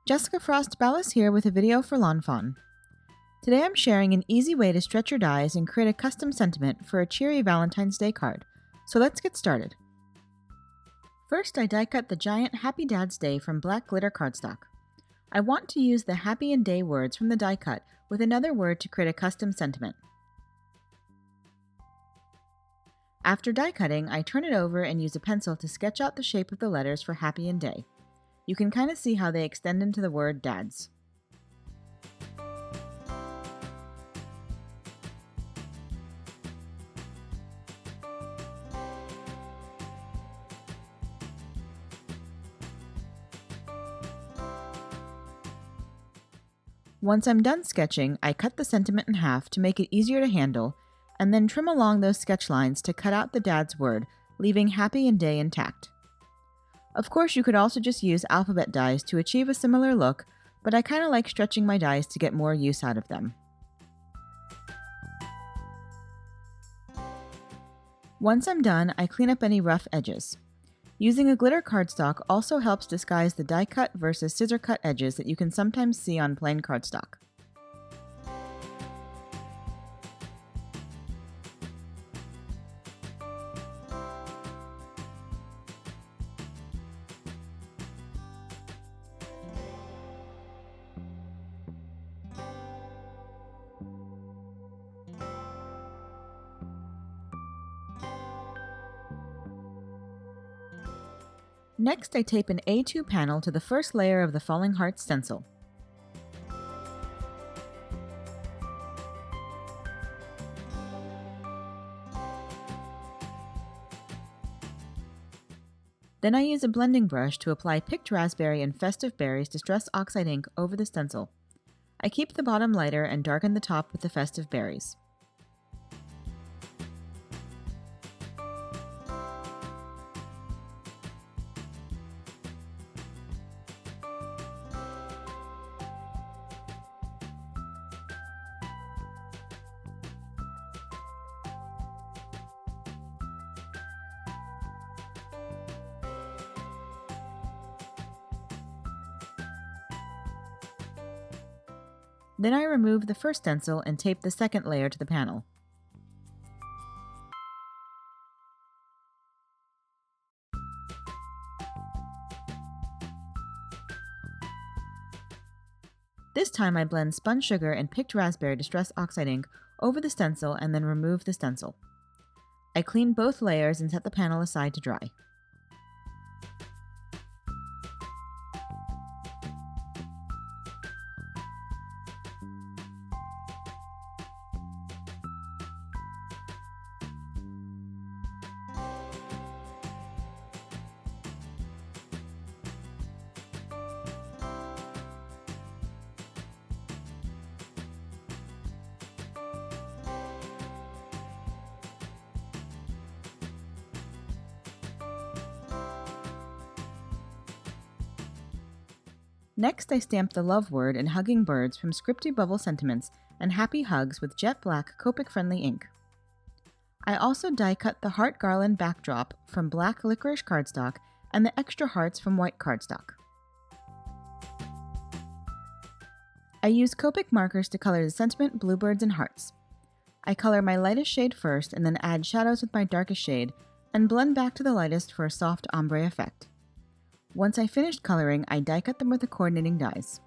Jessica Frost Ballas here with a video for lawnfawn. Today I'm sharing an easy way to stretch your dies and create a custom sentiment for a cheery Valentine's Day card. So let's get started. First, I die cut the giant Happy Dad's Day from black glitter cardstock. I want to use the happy and day words from the die cut with another word to create a custom sentiment. After die cutting, I turn it over and use a pencil to sketch out the shape of the letters for happy and day. You can kind of see how they extend into the word dads. Once I'm done sketching, I cut the sentiment in half to make it easier to handle, and then trim along those sketch lines to cut out the dad's word, leaving happy and day intact. Of course, you could also just use alphabet dies to achieve a similar look, but I kind of like stretching my dies to get more use out of them. Once I'm done, I clean up any rough edges. Using a glitter cardstock also helps disguise the die cut versus scissor cut edges that you can sometimes see on plain cardstock. Next, I tape an A2 panel to the first layer of the Falling Heart stencil. Then I use a blending brush to apply picked raspberry and festive berries distress oxide ink over the stencil. I keep the bottom lighter and darken the top with the festive berries. Then I remove the first stencil and tape the second layer to the panel. This time I blend spun sugar and picked raspberry distress oxide ink over the stencil and then remove the stencil. I clean both layers and set the panel aside to dry. Next, I stamp the love word and hugging birds from Scripty Bubble Sentiments and Happy Hugs with jet black Copic-friendly ink. I also die cut the heart Garland backdrop from black Licorice cardstock and the extra hearts from white cardstock. I use Copic markers to color the sentiment, bluebirds, and hearts. I color my lightest shade first and then add shadows with my darkest shade and blend back to the lightest for a soft ombre effect. Once I finished coloring, I die cut them with the coordinating dies.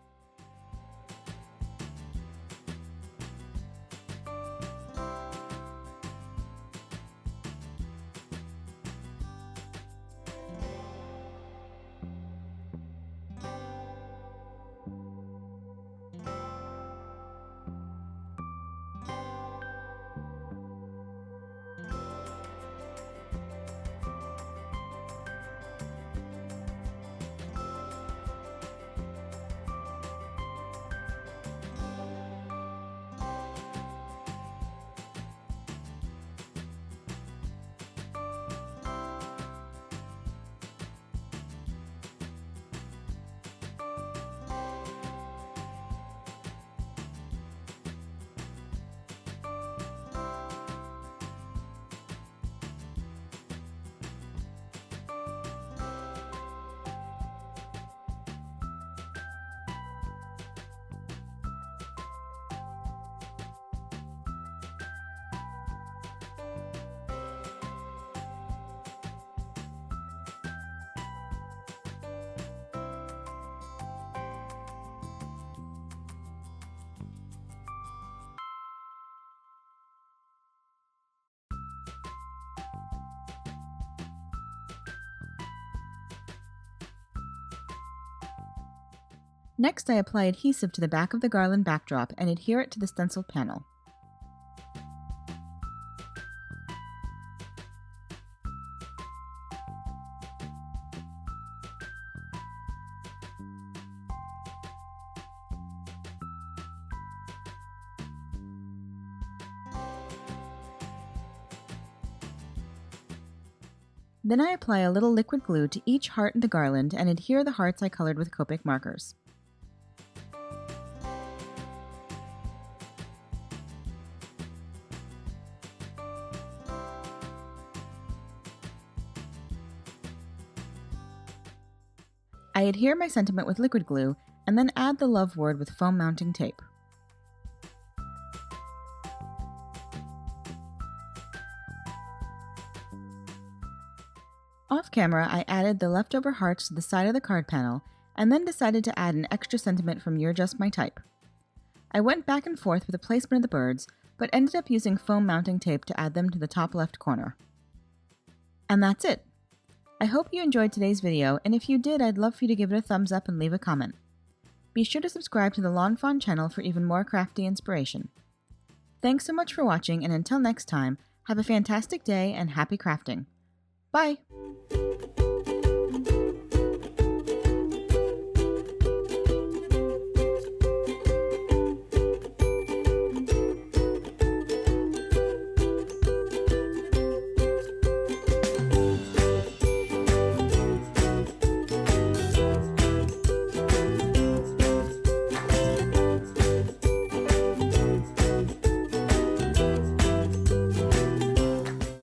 Next, I apply adhesive to the back of the garland backdrop and adhere it to the stencil panel. Then I apply a little liquid glue to each heart in the garland and adhere the hearts I colored with Copic markers. I adhere my sentiment with liquid glue and then add the love word with foam mounting tape. Off camera, I added the leftover hearts to the side of the card panel and then decided to add an extra sentiment from You're Just My Type. I went back and forth with the placement of the birds, but ended up using foam mounting tape to add them to the top left corner. And that's it! I hope you enjoyed today's video, and if you did, I'd love for you to give it a thumbs up and leave a comment. Be sure to subscribe to the Lawnfawn channel for even more crafty inspiration. Thanks so much for watching, and until next time, have a fantastic day and happy crafting! Bye!